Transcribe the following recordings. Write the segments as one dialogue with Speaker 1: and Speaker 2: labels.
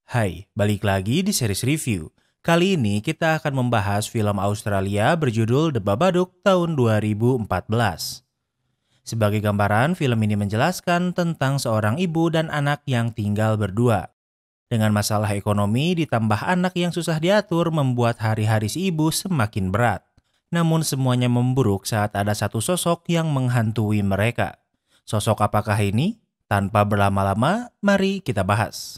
Speaker 1: Hai, balik lagi di series review. Kali ini kita akan membahas film Australia berjudul The Babadook tahun 2014. Sebagai gambaran, film ini menjelaskan tentang seorang ibu dan anak yang tinggal berdua. Dengan masalah ekonomi ditambah anak yang susah diatur membuat hari-hari si ibu semakin berat. Namun semuanya memburuk saat ada satu sosok yang menghantui mereka. Sosok apakah ini? Tanpa berlama-lama, mari kita bahas.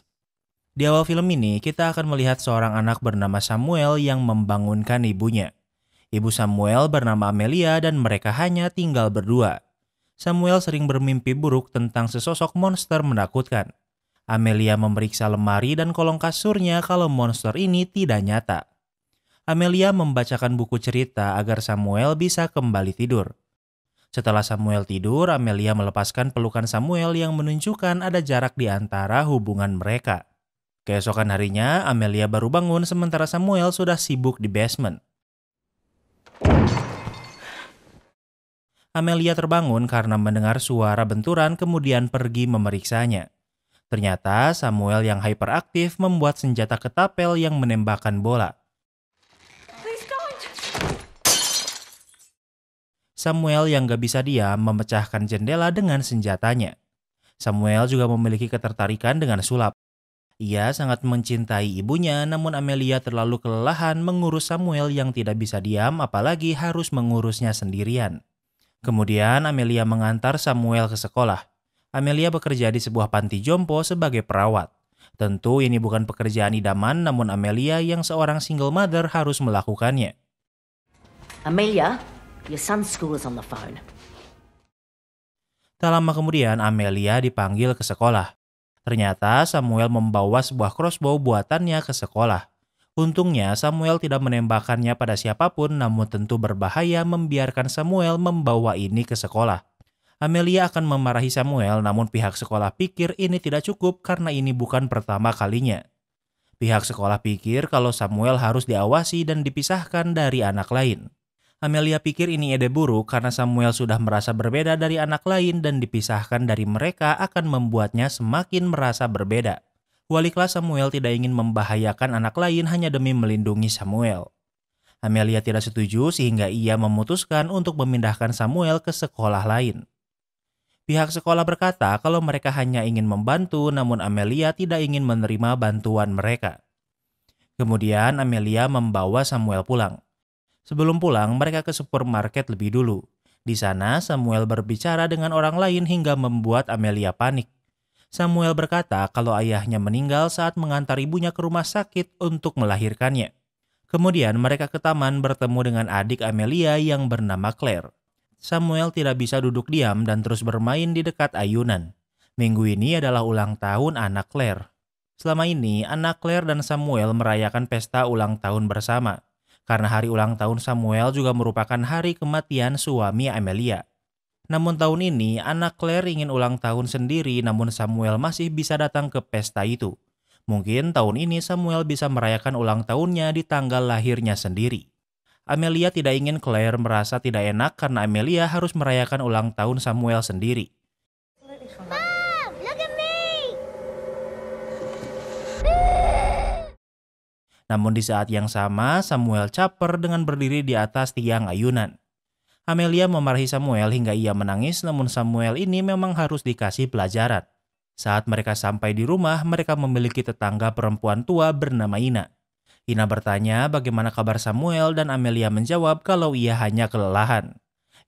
Speaker 1: Di awal film ini, kita akan melihat seorang anak bernama Samuel yang membangunkan ibunya. Ibu Samuel bernama Amelia dan mereka hanya tinggal berdua. Samuel sering bermimpi buruk tentang sesosok monster menakutkan. Amelia memeriksa lemari dan kolong kasurnya kalau monster ini tidak nyata. Amelia membacakan buku cerita agar Samuel bisa kembali tidur. Setelah Samuel tidur, Amelia melepaskan pelukan Samuel yang menunjukkan ada jarak di antara hubungan mereka. Keesokan harinya, Amelia baru bangun sementara Samuel sudah sibuk di basement. Amelia terbangun karena mendengar suara benturan kemudian pergi memeriksanya. Ternyata Samuel yang hyperaktif membuat senjata ketapel yang menembakkan bola.
Speaker 2: Please don't.
Speaker 1: Samuel yang gak bisa diam memecahkan jendela dengan senjatanya. Samuel juga memiliki ketertarikan dengan sulap. Ia sangat mencintai ibunya, namun Amelia terlalu kelelahan mengurus Samuel yang tidak bisa diam, apalagi harus mengurusnya sendirian. Kemudian Amelia mengantar Samuel ke sekolah. Amelia bekerja di sebuah panti jompo sebagai perawat. Tentu ini bukan pekerjaan idaman, namun Amelia yang seorang single mother harus melakukannya.
Speaker 2: Amelia, your son's school is on the phone.
Speaker 1: Tak lama kemudian Amelia dipanggil ke sekolah. Ternyata Samuel membawa sebuah crossbow buatannya ke sekolah. Untungnya Samuel tidak menembakkannya pada siapapun, namun tentu berbahaya membiarkan Samuel membawa ini ke sekolah. Amelia akan memarahi Samuel, namun pihak sekolah pikir ini tidak cukup karena ini bukan pertama kalinya. Pihak sekolah pikir kalau Samuel harus diawasi dan dipisahkan dari anak lain. Amelia pikir ini ide buruk karena Samuel sudah merasa berbeda dari anak lain dan dipisahkan dari mereka akan membuatnya semakin merasa berbeda. Wali kelas Samuel tidak ingin membahayakan anak lain hanya demi melindungi Samuel. Amelia tidak setuju sehingga ia memutuskan untuk memindahkan Samuel ke sekolah lain. Pihak sekolah berkata kalau mereka hanya ingin membantu, namun Amelia tidak ingin menerima bantuan mereka. Kemudian Amelia membawa Samuel pulang. Sebelum pulang, mereka ke supermarket lebih dulu. Di sana, Samuel berbicara dengan orang lain hingga membuat Amelia panik. Samuel berkata kalau ayahnya meninggal saat mengantar ibunya ke rumah sakit untuk melahirkannya. Kemudian mereka ke taman bertemu dengan adik Amelia yang bernama Claire. Samuel tidak bisa duduk diam dan terus bermain di dekat ayunan. Minggu ini adalah ulang tahun anak Claire. Selama ini, anak Claire dan Samuel merayakan pesta ulang tahun bersama. Karena hari ulang tahun Samuel juga merupakan hari kematian suami Amelia. Namun tahun ini, anak Claire ingin ulang tahun sendiri, namun Samuel masih bisa datang ke pesta itu. Mungkin tahun ini Samuel bisa merayakan ulang tahunnya di tanggal lahirnya sendiri. Amelia tidak ingin Claire merasa tidak enak karena Amelia harus merayakan ulang tahun Samuel sendiri.
Speaker 3: Mom, look at me!
Speaker 1: Namun di saat yang sama, Samuel caper dengan berdiri di atas tiang ayunan. Amelia memarahi Samuel hingga ia menangis, namun Samuel ini memang harus dikasih pelajaran. Saat mereka sampai di rumah, mereka memiliki tetangga perempuan tua bernama Ina. Ina bertanya bagaimana kabar Samuel dan Amelia menjawab kalau ia hanya kelelahan.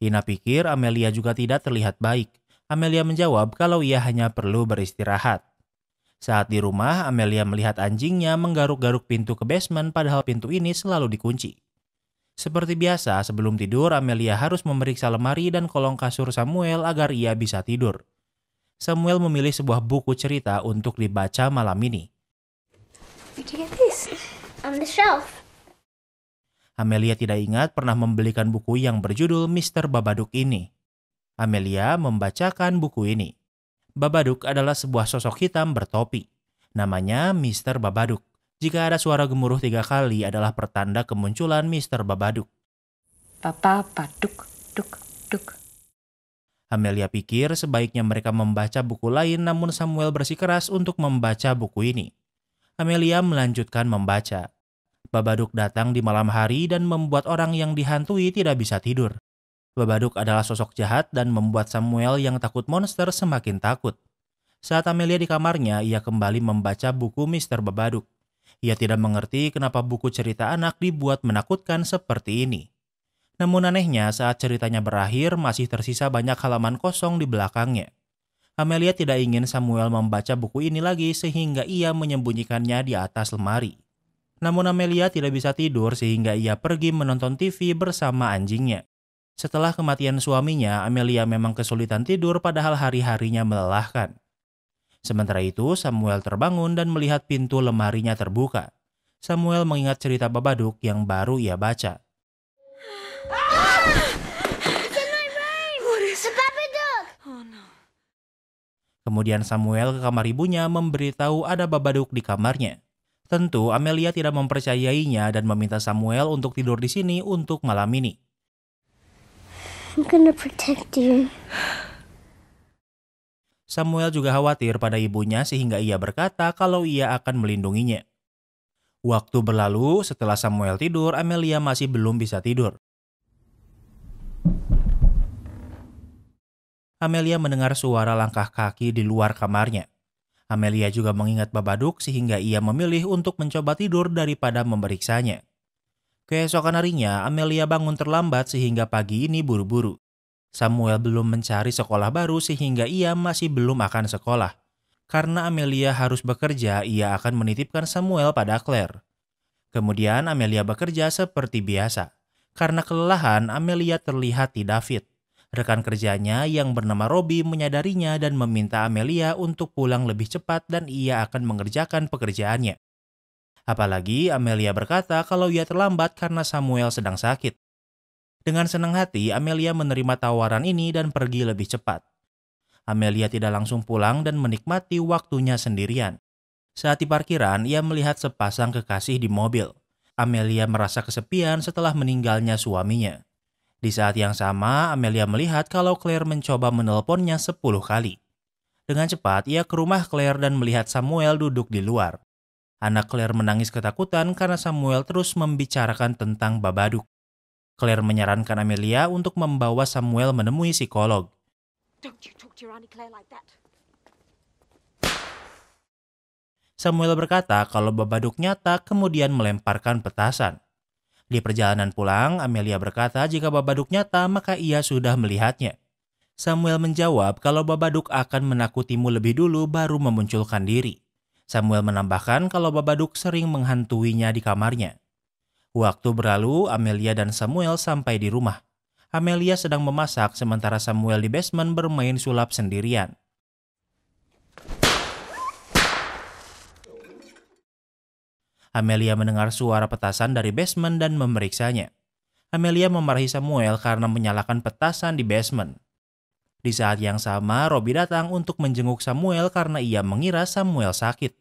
Speaker 1: Ina pikir Amelia juga tidak terlihat baik. Amelia menjawab kalau ia hanya perlu beristirahat. Saat di rumah, Amelia melihat anjingnya menggaruk-garuk pintu ke basement padahal pintu ini selalu dikunci. Seperti biasa, sebelum tidur Amelia harus memeriksa lemari dan kolong kasur Samuel agar ia bisa tidur. Samuel memilih sebuah buku cerita untuk dibaca malam ini.
Speaker 3: Where'd you get this? On the shelf.
Speaker 1: Amelia tidak ingat pernah membelikan buku yang berjudul Mr. Babadook ini. Amelia membacakan buku ini. Babadook adalah sebuah sosok hitam bertopi. Namanya Mr. Babadook. Jika ada suara gemuruh 3 kali adalah pertanda kemunculan Mr. Babadook.
Speaker 2: Papa, paduk, duk, duk.
Speaker 1: Amelia pikir sebaiknya mereka membaca buku lain, namun Samuel bersikeras untuk membaca buku ini. Amelia melanjutkan membaca. Babadook datang di malam hari dan membuat orang yang dihantui tidak bisa tidur. Babadook adalah sosok jahat dan membuat Samuel yang takut monster semakin takut. Saat Amelia di kamarnya, ia kembali membaca buku Mr. Babadook. Ia tidak mengerti kenapa buku cerita anak dibuat menakutkan seperti ini. Namun anehnya, saat ceritanya berakhir, masih tersisa banyak halaman kosong di belakangnya. Amelia tidak ingin Samuel membaca buku ini lagi sehingga ia menyembunyikannya di atas lemari. Namun Amelia tidak bisa tidur sehingga ia pergi menonton TV bersama anjingnya. Setelah kematian suaminya, Amelia memang kesulitan tidur padahal hari-harinya melelahkan. Sementara itu, Samuel terbangun dan melihat pintu lemarinya terbuka. Samuel mengingat cerita Babadook yang baru ia baca.
Speaker 3: It's in my room! What is the Babadook? Oh no.
Speaker 1: Kemudian Samuel ke kamar ibunya memberitahu ada Babadook di kamarnya. Tentu Amelia tidak mempercayainya dan meminta Samuel untuk tidur di sini untuk malam ini.
Speaker 3: I'm gonna protect you.
Speaker 1: Samuel juga khawatir pada ibunya sehingga ia berkata kalau ia akan melindunginya. Waktu berlalu, setelah Samuel tidur, Amelia masih belum bisa tidur. Amelia mendengar suara langkah kaki di luar kamarnya. Amelia juga mengingat Babadook sehingga ia memilih untuk mencoba tidur daripada memeriksanya. Keesokan harinya, Amelia bangun terlambat sehingga pagi ini buru-buru. Samuel belum mencari sekolah baru sehingga ia masih belum akan sekolah. Karena Amelia harus bekerja, ia akan menitipkan Samuel pada Claire. Kemudian Amelia bekerja seperti biasa. Karena kelelahan, Amelia terlihat tidak fit. Rekan kerjanya yang bernama Robbie menyadarinya dan meminta Amelia untuk pulang lebih cepat dan ia akan mengerjakan pekerjaannya. Apalagi Amelia berkata kalau ia terlambat karena Samuel sedang sakit. Dengan senang hati, Amelia menerima tawaran ini dan pergi lebih cepat. Amelia tidak langsung pulang dan menikmati waktunya sendirian. Saat di parkiran, ia melihat sepasang kekasih di mobil. Amelia merasa kesepian setelah meninggalnya suaminya. Di saat yang sama, Amelia melihat kalau Claire mencoba menelponnya 10 kali. Dengan cepat, ia ke rumah Claire dan melihat Samuel duduk di luar. Anak Claire menangis ketakutan karena Samuel terus membicarakan tentang Babadook. Claire menyarankan Amelia untuk membawa Samuel menemui psikolog.
Speaker 4: Don't you talk to your Auntie Claire like that.
Speaker 1: Samuel berkata kalau Babadook nyata kemudian melemparkan petasan. Di perjalanan pulang, Amelia berkata jika Babadook nyata maka ia sudah melihatnya. Samuel menjawab kalau Babadook akan menakutimu lebih dulu baru memunculkan diri. Samuel menambahkan kalau Babadook sering menghantuinya di kamarnya. Waktu berlalu, Amelia dan Samuel sampai di rumah. Amelia sedang memasak sementara Samuel di basement bermain sulap sendirian. Amelia mendengar suara petasan dari basement dan memeriksanya. Amelia memarahi Samuel karena menyalakan petasan di basement. Di saat yang sama, Robbie datang untuk menjenguk Samuel karena ia mengira Samuel sakit.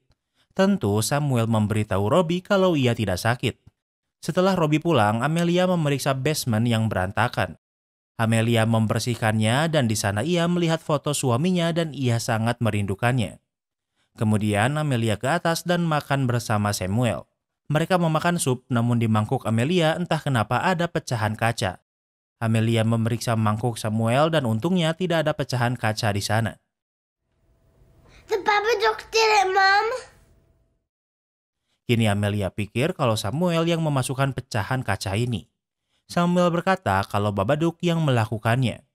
Speaker 1: Tentu Samuel memberitahu Robbie kalau ia tidak sakit. Setelah Robbie pulang, Amelia memeriksa basement yang berantakan. Amelia membersihkannya dan di sana ia melihat foto suaminya dan ia sangat merindukannya. Kemudian Amelia ke atas dan makan bersama Samuel. Mereka memakan sup, namun di mangkuk Amelia entah kenapa ada pecahan kaca. Amelia memeriksa mangkuk Samuel dan untungnya tidak ada pecahan kaca di sana.
Speaker 3: The Babadook did it, Mom.
Speaker 1: Kini Amelia pikir kalau Samuel yang memasukkan pecahan kaca ini. Samuel berkata kalau Babadook yang melakukannya.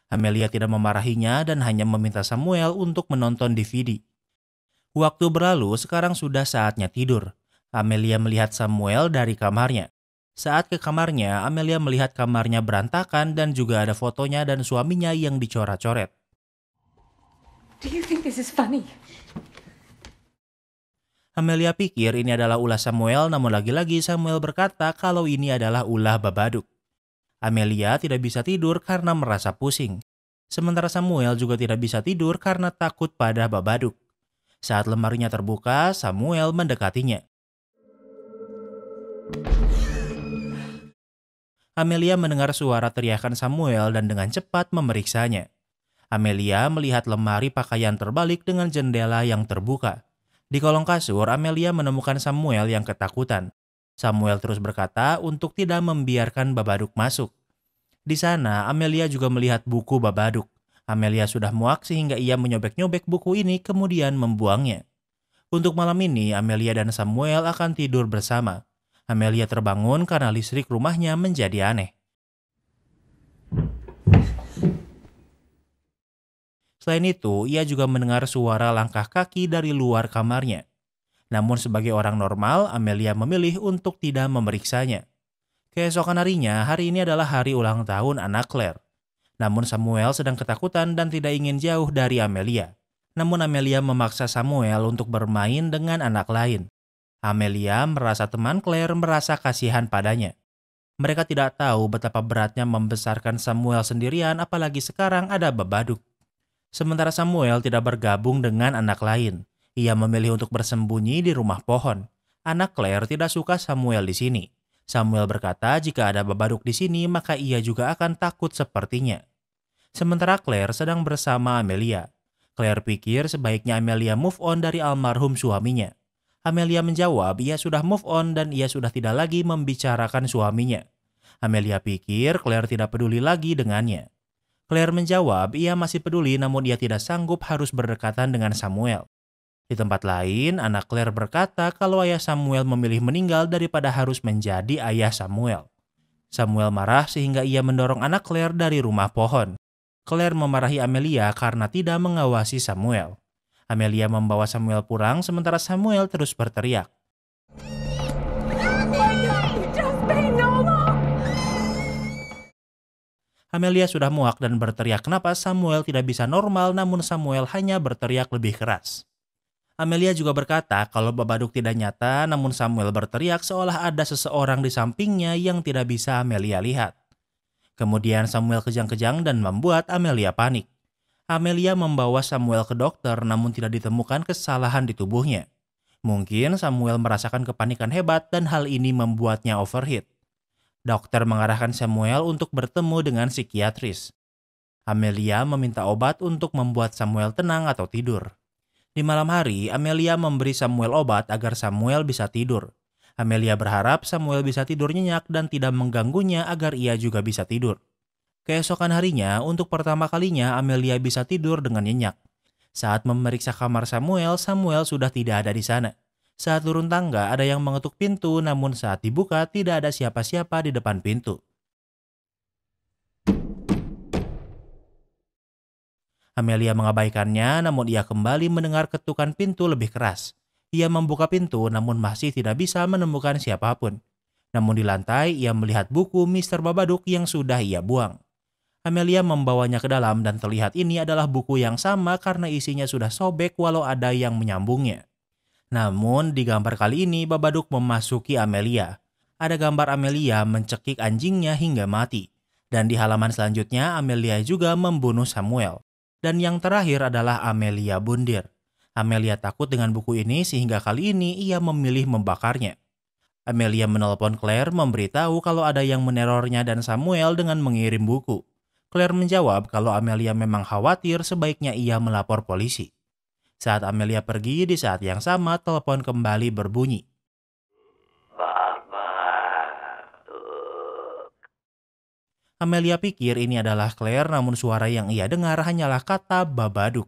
Speaker 1: Amelia tidak memarahinya dan hanya meminta Samuel untuk menonton DVD. Waktu berlalu, sekarang sudah saatnya tidur. Amelia melihat Samuel dari kamarnya. Saat ke kamarnya, Amelia melihat kamarnya berantakan dan juga ada fotonya dan suaminya yang dicoret-coret.
Speaker 4: Do you think this is funny?
Speaker 1: Amelia pikir ini adalah ulah Samuel, namun lagi-lagi Samuel berkata kalau ini adalah ulah Babadook. Amelia tidak bisa tidur karena merasa pusing. Sementara Samuel juga tidak bisa tidur karena takut pada Babadook. Saat lemarinya terbuka, Samuel mendekatinya. Amelia mendengar suara teriakan Samuel dan dengan cepat memeriksanya. Amelia melihat lemari pakaian terbalik dengan jendela yang terbuka. Di kolong kasur, Amelia menemukan Samuel yang ketakutan. Samuel terus berkata untuk tidak membiarkan Babadook masuk. Di sana, Amelia juga melihat buku Babadook. Amelia sudah muak sehingga ia menyobek-nyobek buku ini kemudian membuangnya. Untuk malam ini, Amelia dan Samuel akan tidur bersama. Amelia terbangun karena listrik rumahnya menjadi aneh. Selain itu, ia juga mendengar suara langkah kaki dari luar kamarnya. Namun sebagai orang normal, Amelia memilih untuk tidak memeriksanya. Keesokan harinya, hari ini adalah hari ulang tahun anak Claire. Namun Samuel sedang ketakutan dan tidak ingin jauh dari Amelia. Namun Amelia memaksa Samuel untuk bermain dengan anak lain. Amelia merasa teman Claire merasa kasihan padanya. Mereka tidak tahu betapa beratnya membesarkan Samuel sendirian, apalagi sekarang ada Babadook. Sementara Samuel tidak bergabung dengan anak lain. Ia memilih untuk bersembunyi di rumah pohon. Anak Claire tidak suka Samuel di sini. Samuel berkata jika ada Babadook di sini maka ia juga akan takut sepertinya. Sementara Claire sedang bersama Amelia. Claire pikir sebaiknya Amelia move on dari almarhum suaminya. Amelia menjawab ia sudah move on dan ia sudah tidak lagi membicarakan suaminya. Amelia pikir Claire tidak peduli lagi dengannya. Claire menjawab ia masih peduli namun ia tidak sanggup harus berdekatan dengan Samuel. Di tempat lain, anak Claire berkata kalau ayah Samuel memilih meninggal daripada harus menjadi ayah Samuel. Samuel marah sehingga ia mendorong anak Claire dari rumah pohon. Claire memarahi Amelia karena tidak mengawasi Samuel. Amelia membawa Samuel pulang sementara Samuel terus berteriak. Amelia sudah muak dan berteriak kenapa Samuel tidak bisa normal namun Samuel hanya berteriak lebih keras. Amelia juga berkata kalau Babadook tidak nyata namun Samuel berteriak seolah ada seseorang di sampingnya yang tidak bisa Amelia lihat. Kemudian Samuel kejang-kejang dan membuat Amelia panik. Amelia membawa Samuel ke dokter namun tidak ditemukan kesalahan di tubuhnya. Mungkin Samuel merasakan kepanikan hebat dan hal ini membuatnya overheat. Dokter mengarahkan Samuel untuk bertemu dengan psikiatris. Amelia meminta obat untuk membuat Samuel tenang atau tidur. Di malam hari, Amelia memberi Samuel obat agar Samuel bisa tidur. Amelia berharap Samuel bisa tidur nyenyak dan tidak mengganggunya agar ia juga bisa tidur. Keesokan harinya, untuk pertama kalinya Amelia bisa tidur dengan nyenyak. Saat memeriksa kamar Samuel, Samuel sudah tidak ada di sana. Saat turun tangga, ada yang mengetuk pintu, namun saat dibuka tidak ada siapa-siapa di depan pintu. Amelia mengabaikannya, namun ia kembali mendengar ketukan pintu lebih keras. Ia membuka pintu, namun masih tidak bisa menemukan siapapun. Namun di lantai, ia melihat buku Mr. Babadook yang sudah ia buang. Amelia membawanya ke dalam dan terlihat ini adalah buku yang sama karena isinya sudah sobek walau ada yang menyambungnya. Namun di gambar kali ini, Babadook memasuki Amelia. Ada gambar Amelia mencekik anjingnya hingga mati. Dan di halaman selanjutnya, Amelia juga membunuh Samuel. Dan yang terakhir adalah Amelia bundir. Amelia takut dengan buku ini sehingga kali ini ia memilih membakarnya. Amelia menelpon Claire memberitahu kalau ada yang menerornya dan Samuel dengan mengirim buku. Claire menjawab kalau Amelia memang khawatir sebaiknya ia melapor polisi. Saat Amelia pergi di saat yang sama telepon kembali berbunyi. Amelia pikir ini adalah Claire namun suara yang ia dengar hanyalah kata Babadook.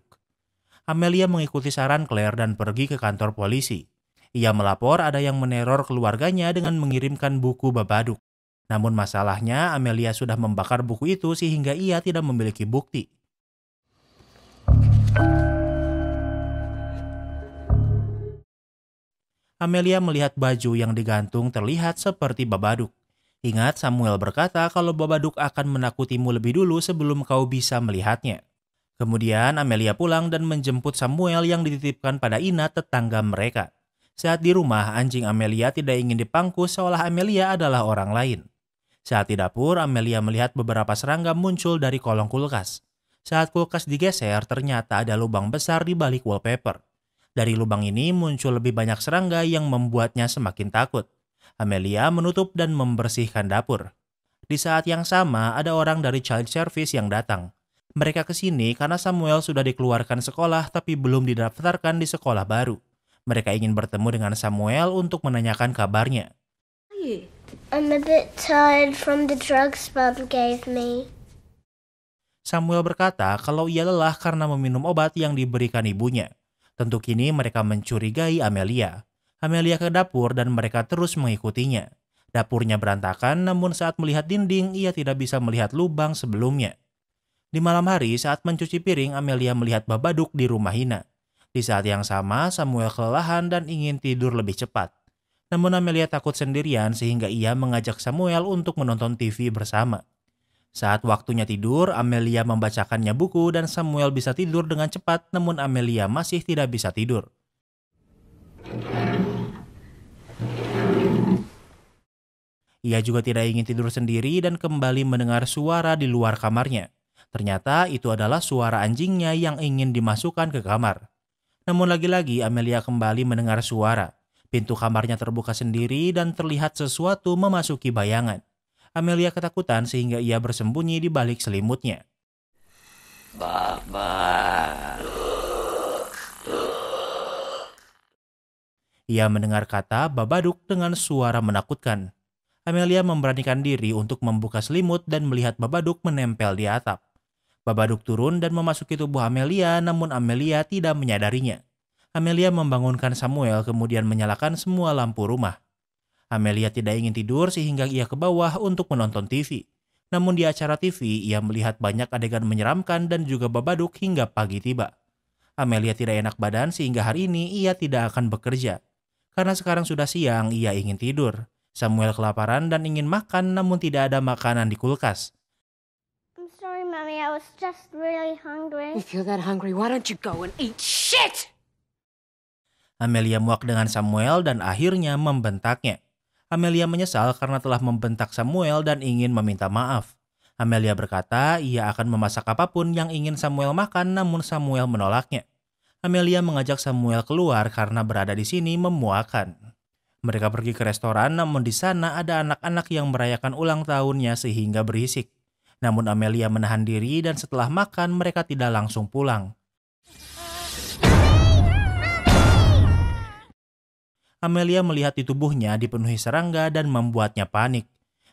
Speaker 1: Amelia mengikuti saran Claire dan pergi ke kantor polisi. Ia melapor ada yang meneror keluarganya dengan mengirimkan buku Babadook. Namun masalahnya Amelia sudah membakar buku itu sehingga ia tidak memiliki bukti. Amelia melihat baju yang digantung terlihat seperti Babadook. Ingat Samuel berkata kalau Babadook akan menakutimu lebih dulu sebelum kau bisa melihatnya. Kemudian Amelia pulang dan menjemput Samuel yang dititipkan pada Ina tetangga mereka. Saat di rumah, anjing Amelia tidak ingin dipangku seolah Amelia adalah orang lain. Saat di dapur, Amelia melihat beberapa serangga muncul dari kolong kulkas. Saat kulkas digeser, ternyata ada lubang besar di balik wallpaper. Dari lubang ini muncul lebih banyak serangga yang membuatnya semakin takut. Amelia menutup dan membersihkan dapur. Di saat yang sama, ada orang dari child service yang datang. Mereka ke sini karena Samuel sudah dikeluarkan sekolah tapi belum didaftarkan di sekolah baru. Mereka ingin bertemu dengan Samuel untuk menanyakan kabarnya.
Speaker 3: I'm a bit tired from the drugs Mum gave me.
Speaker 1: Samuel berkata kalau ia lelah karena meminum obat yang diberikan ibunya. Tentu kini mereka mencurigai Amelia. Amelia ke dapur dan mereka terus mengikutinya. Dapurnya berantakan, namun saat melihat dinding, ia tidak bisa melihat lubang sebelumnya. Di malam hari, saat mencuci piring, Amelia melihat Babadook di rumah Ina. Di saat yang sama, Samuel kelelahan dan ingin tidur lebih cepat. Namun Amelia takut sendirian sehingga ia mengajak Samuel untuk menonton TV bersama. Saat waktunya tidur, Amelia membacakannya buku dan Samuel bisa tidur dengan cepat, namun Amelia masih tidak bisa tidur. Ia juga tidak ingin tidur sendiri dan kembali mendengar suara di luar kamarnya. Ternyata itu adalah suara anjingnya yang ingin dimasukkan ke kamar. Namun lagi-lagi Amelia kembali mendengar suara. Pintu kamarnya terbuka sendiri dan terlihat sesuatu memasuki bayangan. Amelia ketakutan sehingga ia bersembunyi di balik selimutnya. Ia mendengar kata Babadook dengan suara menakutkan. Amelia memberanikan diri untuk membuka selimut dan melihat Babadook menempel di atap. Babadook turun dan memasuki tubuh Amelia, namun Amelia tidak menyadarinya. Amelia membangunkan Samuel kemudian menyalakan semua lampu rumah. Amelia tidak ingin tidur sehingga ia ke bawah untuk menonton TV. Namun di acara TV, ia melihat banyak adegan menyeramkan dan juga Babadook hingga pagi tiba. Amelia tidak enak badan sehingga hari ini ia tidak akan bekerja. Karena sekarang sudah siang, ia ingin tidur. Samuel kelaparan dan ingin makan namun tidak ada makanan di kulkas.
Speaker 3: I'm sorry, Mummy. I was just really hungry.
Speaker 4: You feel that hungry? Why don't you go and eat shit?
Speaker 1: Amelia muak dengan Samuel dan akhirnya membentaknya. Amelia menyesal karena telah membentak Samuel dan ingin meminta maaf. Amelia berkata ia akan memasak apapun yang ingin Samuel makan, namun Samuel menolaknya. Amelia mengajak Samuel keluar karena berada di sini memuakan. Mereka pergi ke restoran, namun di sana ada anak-anak yang merayakan ulang tahunnya sehingga berisik. Namun Amelia menahan diri dan setelah makan mereka tidak langsung pulang. Amelia melihat di tubuhnya dipenuhi serangga dan membuatnya panik.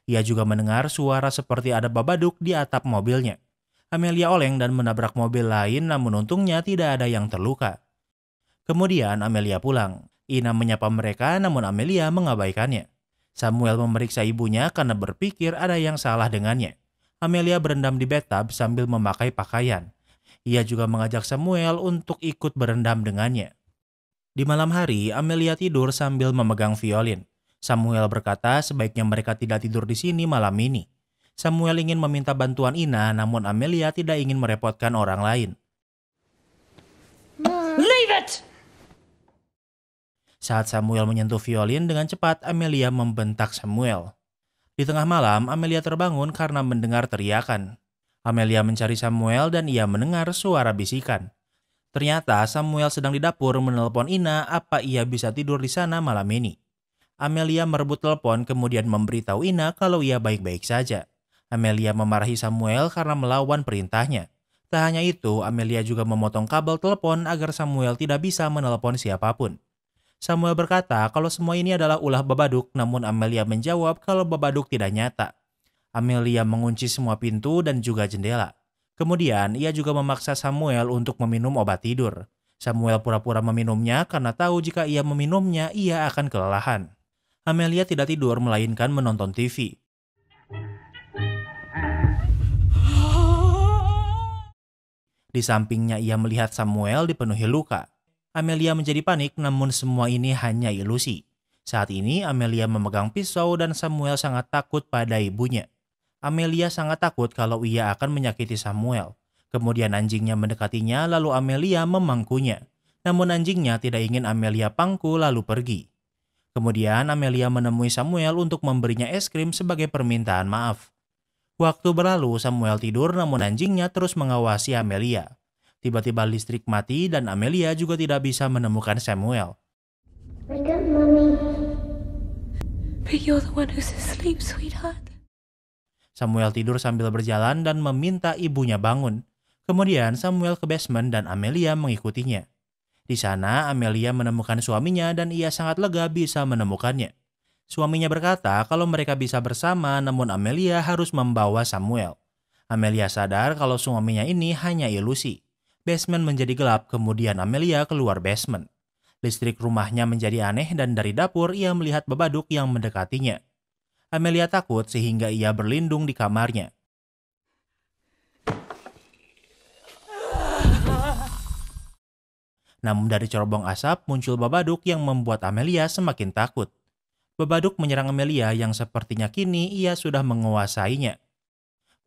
Speaker 1: Ia juga mendengar suara seperti ada Babadook di atap mobilnya. Amelia oleng dan menabrak mobil lain, namun untungnya tidak ada yang terluka. Kemudian Amelia pulang. Ina menyapa mereka, namun Amelia mengabaikannya. Samuel memeriksa ibunya karena berpikir ada yang salah dengannya. Amelia berendam di bathtub sambil memakai pakaian. Ia juga mengajak Samuel untuk ikut berendam dengannya. Di malam hari, Amelia tidur sambil memegang violin. Samuel berkata sebaiknya mereka tidak tidur di sini malam ini. Samuel ingin meminta bantuan Ina, namun Amelia tidak ingin merepotkan orang lain.
Speaker 4: Leave it!
Speaker 1: Saat Samuel menyentuh violin dengan cepat, Amelia membentak Samuel. Di tengah malam, Amelia terbangun karena mendengar teriakan. Amelia mencari Samuel dan ia mendengar suara bisikan. Ternyata Samuel sedang di dapur menelpon Ina apa ia bisa tidur di sana malam ini. Amelia merebut telepon kemudian memberitahu Ina kalau ia baik-baik saja. Amelia memarahi Samuel karena melawan perintahnya. Tak hanya itu, Amelia juga memotong kabel telepon agar Samuel tidak bisa menelepon siapapun. Samuel berkata kalau semua ini adalah ulah Babadook, namun Amelia menjawab kalau Babadook tidak nyata. Amelia mengunci semua pintu dan juga jendela. Kemudian ia juga memaksa Samuel untuk meminum obat tidur. Samuel pura-pura meminumnya karena tahu jika ia meminumnya ia akan kelelahan. Amelia tidak tidur melainkan menonton TV. Di sampingnya ia melihat Samuel dipenuhi luka. Amelia menjadi panik namun semua ini hanya ilusi. Saat ini Amelia memegang pisau dan Samuel sangat takut pada ibunya. Amelia sangat takut kalau ia akan menyakiti Samuel. Kemudian anjingnya mendekatinya lalu Amelia memangkunya. Namun anjingnya tidak ingin Amelia pangku lalu pergi. Kemudian Amelia menemui Samuel untuk memberinya es krim sebagai permintaan maaf. Waktu berlalu Samuel tidur namun anjingnya terus mengawasi Amelia. Tiba-tiba listrik mati dan Amelia juga tidak bisa menemukan Samuel.
Speaker 3: I got Mummy.
Speaker 4: But you're the one who's asleep, sweetheart.
Speaker 1: Samuel tidur sambil berjalan dan meminta ibunya bangun. Kemudian Samuel ke basement dan Amelia mengikutinya. Di sana, Amelia menemukan suaminya dan ia sangat lega bisa menemukannya. Suaminya berkata kalau mereka bisa bersama, namun Amelia harus membawa Samuel. Amelia sadar kalau suaminya ini hanya ilusi. Basement menjadi gelap, kemudian Amelia keluar basement. Listrik rumahnya menjadi aneh dan dari dapur ia melihat Babadook yang mendekatinya. Amelia takut sehingga ia berlindung di kamarnya. Namun dari cerobong asap muncul Babadook yang membuat Amelia semakin takut. Babadook menyerang Amelia yang sepertinya kini ia sudah menguasainya.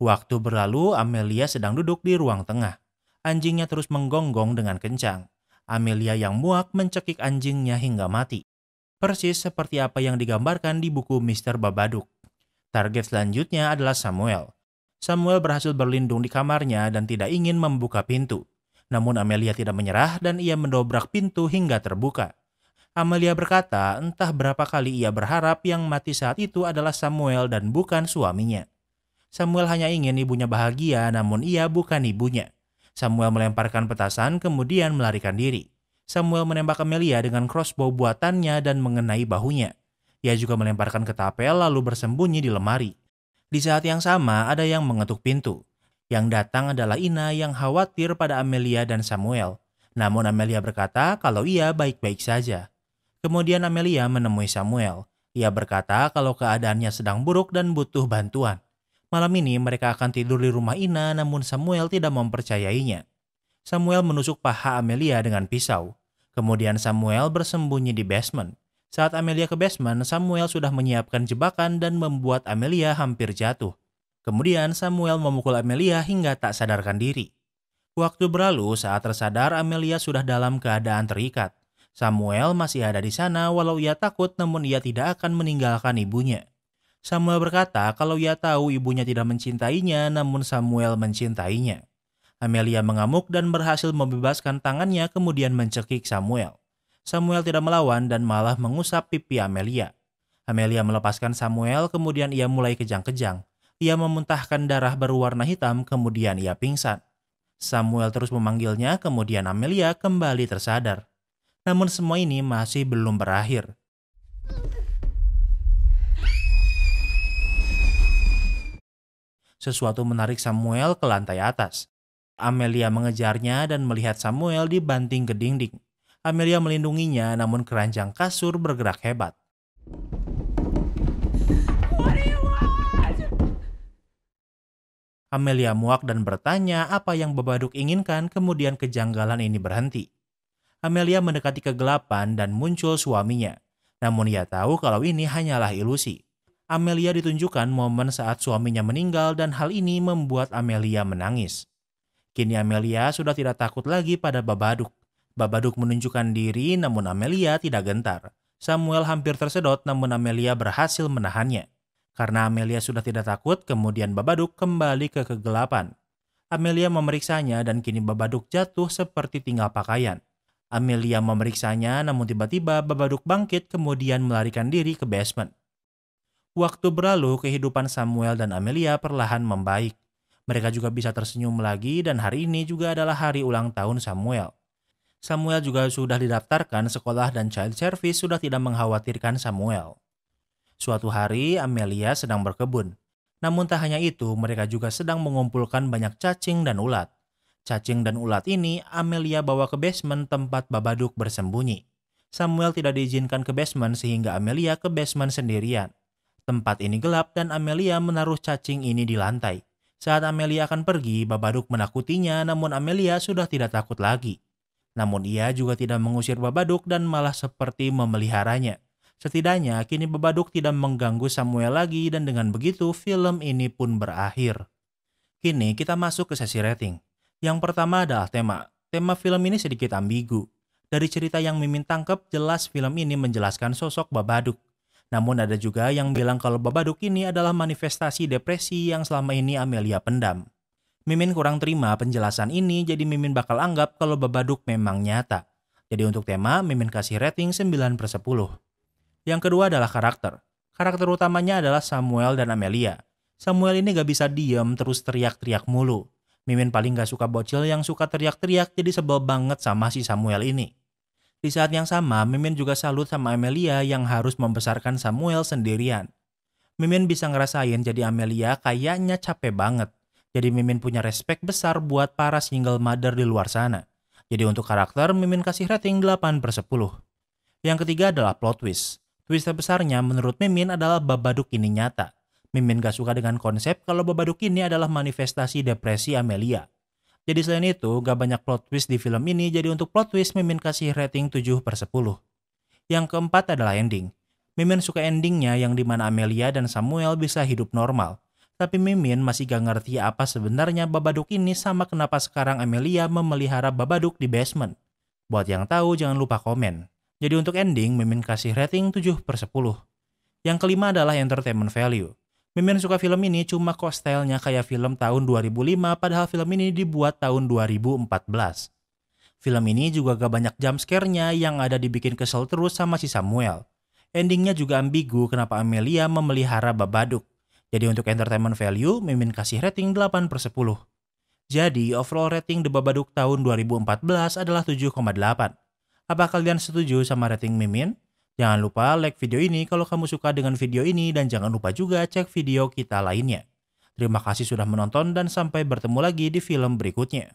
Speaker 1: Waktu berlalu, Amelia sedang duduk di ruang tengah. Anjingnya terus menggonggong dengan kencang. Amelia yang muak mencekik anjingnya hingga mati. Persis seperti apa yang digambarkan di buku Mr. Babadook. Target selanjutnya adalah Samuel. Samuel berhasil berlindung di kamarnya dan tidak ingin membuka pintu. Namun Amelia tidak menyerah dan ia mendobrak pintu hingga terbuka. Amelia berkata entah berapa kali ia berharap yang mati saat itu adalah Samuel dan bukan suaminya. Samuel hanya ingin ibunya bahagia, namun ia bukan ibunya. Samuel melemparkan petasan kemudian melarikan diri. Samuel menembak Amelia dengan crossbow buatannya dan mengenai bahunya. Ia juga melemparkan ketapel lalu bersembunyi di lemari. Di saat yang sama ada yang mengetuk pintu. Yang datang adalah Ina yang khawatir pada Amelia dan Samuel. Namun Amelia berkata kalau ia baik-baik saja. Kemudian Amelia menemui Samuel. Ia berkata kalau keadaannya sedang buruk dan butuh bantuan. Malam ini mereka akan tidur di rumah Ina, namun Samuel tidak mempercayainya. Samuel menusuk paha Amelia dengan pisau. Kemudian Samuel bersembunyi di basement. Saat Amelia ke basement, Samuel sudah menyiapkan jebakan dan membuat Amelia hampir jatuh. Kemudian Samuel memukul Amelia hingga tak sadarkan diri. Waktu berlalu, saat tersadar Amelia sudah dalam keadaan terikat. Samuel masih ada di sana walau ia takut, namun ia tidak akan meninggalkan ibunya. Samuel berkata kalau ia tahu ibunya tidak mencintainya, namun Samuel mencintainya. Amelia mengamuk dan berhasil membebaskan tangannya kemudian mencekik Samuel. Samuel tidak melawan dan malah mengusap pipi Amelia. Amelia melepaskan Samuel kemudian ia mulai kejang-kejang. Ia memuntahkan darah berwarna hitam kemudian ia pingsan. Samuel terus memanggilnya kemudian Amelia kembali tersadar. Namun semua ini masih belum berakhir. Sesuatu menarik Samuel ke lantai atas. Amelia mengejarnya dan melihat Samuel dibanting ke dinding. Amelia melindunginya namun keranjang kasur bergerak hebat. Amelia muak dan bertanya apa yang Babadook inginkan, kemudian kejanggalan ini berhenti. Amelia mendekati kegelapan dan muncul suaminya. Namun ia tahu kalau ini hanyalah ilusi. Amelia ditunjukkan momen saat suaminya meninggal dan hal ini membuat Amelia menangis. Kini Amelia sudah tidak takut lagi pada Babadook. Babadook menunjukkan diri namun Amelia tidak gentar. Samuel hampir tersedot namun Amelia berhasil menahannya. Karena Amelia sudah tidak takut, kemudian Babadook kembali ke kegelapan. Amelia memeriksanya dan kini Babadook jatuh seperti tinggal pakaian. Amelia memeriksanya namun tiba-tiba Babadook bangkit kemudian melarikan diri ke basement. Waktu berlalu, kehidupan Samuel dan Amelia perlahan membaik. Mereka juga bisa tersenyum lagi dan hari ini juga adalah hari ulang tahun Samuel. Samuel juga sudah didaftarkan sekolah dan child service sudah tidak mengkhawatirkan Samuel. Suatu hari, Amelia sedang berkebun. Namun tak hanya itu, mereka juga sedang mengumpulkan banyak cacing dan ulat. Cacing dan ulat ini Amelia bawa ke basement tempat Babadook bersembunyi. Samuel tidak diizinkan ke basement sehingga Amelia ke basement sendirian. Tempat ini gelap dan Amelia menaruh cacing ini di lantai. Saat Amelia akan pergi, Babadook menakutinya namun Amelia sudah tidak takut lagi. Namun ia juga tidak mengusir Babadook dan malah seperti memeliharanya. Setidaknya kini Babadook tidak mengganggu Samuel lagi dan dengan begitu film ini pun berakhir. Kini kita masuk ke sesi rating. Yang pertama adalah tema. Tema film ini sedikit ambigu. Dari cerita yang Mimin tangkap jelas film ini menjelaskan sosok Babadook. Namun ada juga yang bilang kalau Babadook ini adalah manifestasi depresi yang selama ini Amelia pendam. Mimin kurang terima penjelasan ini jadi Mimin bakal anggap kalau Babadook memang nyata. Jadi untuk tema Mimin kasih rating 9/10. Yang kedua adalah karakter. Karakter utamanya adalah Samuel dan Amelia. Samuel ini gak bisa diem terus teriak-teriak mulu. Mimin paling gak suka bocil yang suka teriak-teriak jadi sebel banget sama si Samuel ini. Di saat yang sama, Mimin juga salut sama Amelia yang harus membesarkan Samuel sendirian. Mimin bisa ngerasain jadi Amelia kayaknya capek banget. Jadi Mimin punya respect besar buat para single mother di luar sana. Jadi untuk karakter, Mimin kasih rating 8/10. Yang ketiga adalah plot twist. Twist terbesarnya menurut Mimin adalah Babadook ini nyata. Mimin gak suka dengan konsep kalau Babadook ini adalah manifestasi depresi Amelia. Jadi selain itu, gak banyak plot twist di film ini, jadi untuk plot twist Mimin kasih rating 7/10. Yang keempat adalah ending. Mimin suka endingnya yang dimana Amelia dan Samuel bisa hidup normal. Tapi Mimin masih gak ngerti apa sebenarnya Babadook ini sama kenapa sekarang Amelia memelihara Babadook di basement. Buat yang tahu jangan lupa komen. Jadi untuk ending Mimin kasih rating 7/10. Yang kelima adalah entertainment value. Mimin suka film ini cuma kok stylenya kayak film tahun 2005 padahal film ini dibuat tahun 2014. Film ini juga gak banyak jump scare-nya yang ada dibikin kesel terus sama si Samuel. Endingnya juga ambigu kenapa Amelia memelihara Babadook. Jadi untuk entertainment value, Mimin kasih rating 8/10. Jadi overall rating The Babadook tahun 2014 adalah 7,8. Apa kalian setuju sama rating Mimin? Jangan lupa like video ini kalau kamu suka dengan video ini dan jangan lupa juga cek video kita lainnya. Terima kasih sudah menonton dan sampai bertemu lagi di film berikutnya.